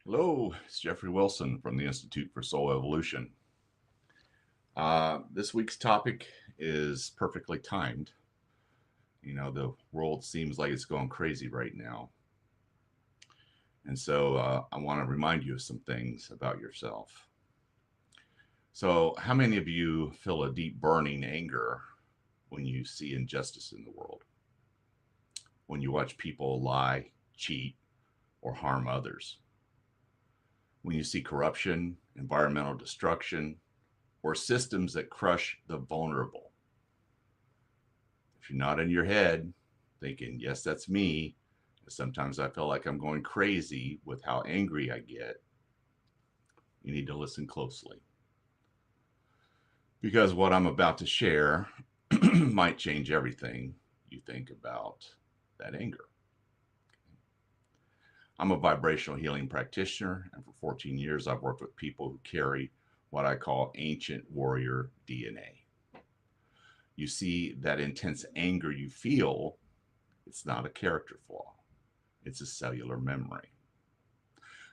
Hello, it's Jeffrey Wilson from the Institute for Soul Evolution. This week's topic is perfectly timed. The world seems like it's going crazy right now. And so I want to remind you of some things about yourself. So, how many of you feel a deep burning anger when you see injustice in the world? When you watch people lie, cheat, or harm others? When you see corruption, environmental destruction, or systems that crush the vulnerable? If you're not in your head thinking, yes, that's me, sometimes I feel like I'm going crazy with how angry I get, you need to listen closely. Because what I'm about to share might change everything you think about that anger. I'm a vibrational healing practitioner, and for 14 years, I've worked with people who carry what I call ancient warrior DNA. You see, that intense anger you feel, it's not a character flaw, it's a cellular memory.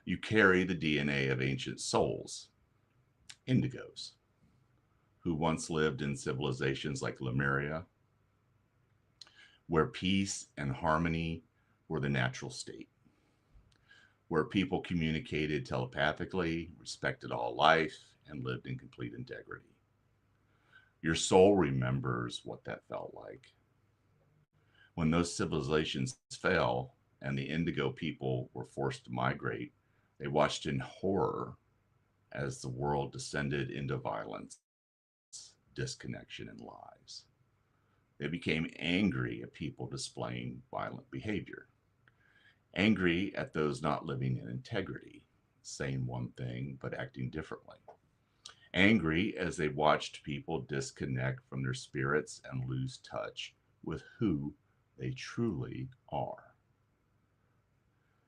You carry the DNA of ancient souls, indigos, who once lived in civilizations like Lemuria, where peace and harmony were the natural state, where people communicated telepathically, respected all life, and lived in complete integrity. Your soul remembers what that felt like. When those civilizations fell and the indigo people were forced to migrate, they watched in horror as the world descended into violence, disconnection, and lies. They became angry at people displaying violent behavior, angry at those not living in integrity, saying one thing but acting differently, angry as they watched people disconnect from their spirits and lose touch with who they truly are.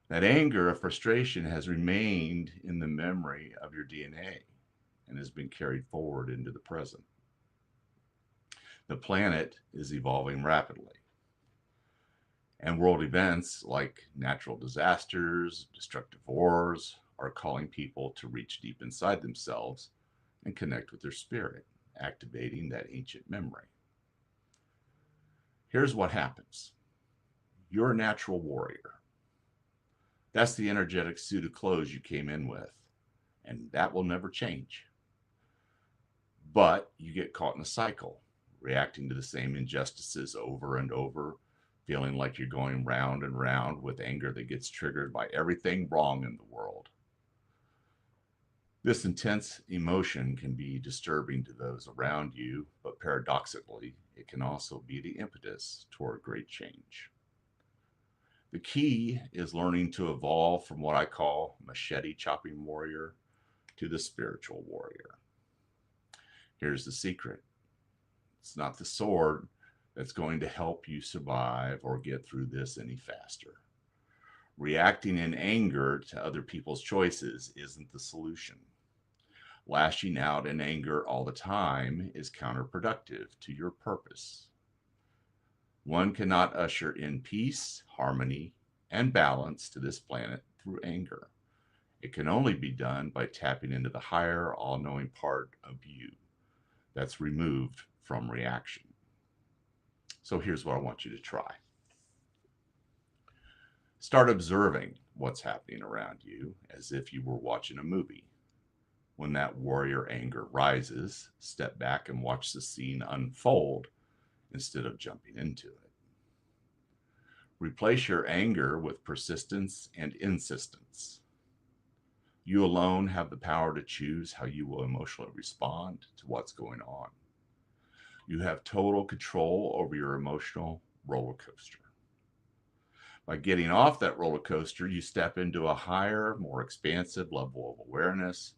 That anger or frustration has remained in the memory of your DNA and has been carried forward into the present. The planet is evolving rapidly, and world events like natural disasters, destructive wars are calling people to reach deep inside themselves and connect with their spirit, activating that ancient memory. Here's what happens: you're a natural warrior. That's the energetic suit of clothes you came in with, and that will never change. But you get caught in a cycle, reacting to the same injustices over and over, feeling like you're going round and round with anger that gets triggered by everything wrong in the world. This intense emotion can be disturbing to those around you, but paradoxically, it can also be the impetus toward great change. The key is learning to evolve from what I call machete chopping warrior to the spiritual warrior. Here's the secret: it's not the sword that's going to help you survive or get through this any faster. Reacting in anger to other people's choices isn't the solution. Lashing out in anger all the time is counterproductive to your purpose. One cannot usher in peace, harmony, and balance to this planet through anger. It can only be done by tapping into the higher, all knowing part of you that's removed from reaction. So here's what I want you to try: start observing what's happening around you as if you were watching a movie. When that warrior anger rises, step back and watch the scene unfold instead of jumping into it. Replace your anger with persistence and insistence. You alone have the power to choose how you will emotionally respond to what's going on. You have total control over your emotional roller coaster. By getting off that roller coaster, you step into a higher, more expansive level of awareness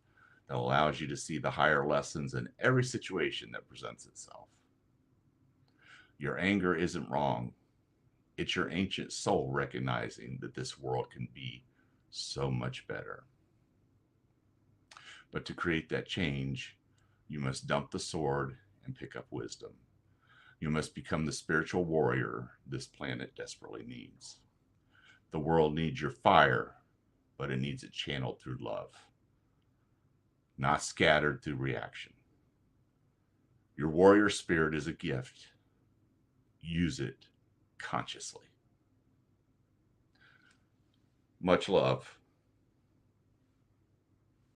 that allows you to see the higher lessons in every situation that presents itself. Your anger isn't wrong. It's your ancient soul recognizing that this world can be so much better. But to create that change, you must dump the sword and pick up wisdom. You must become the spiritual warrior this planet desperately needs. The world needs your fire, but it needs it channeled through love, not scattered through reaction. Your warrior spirit is a gift. Use it consciously. Much love.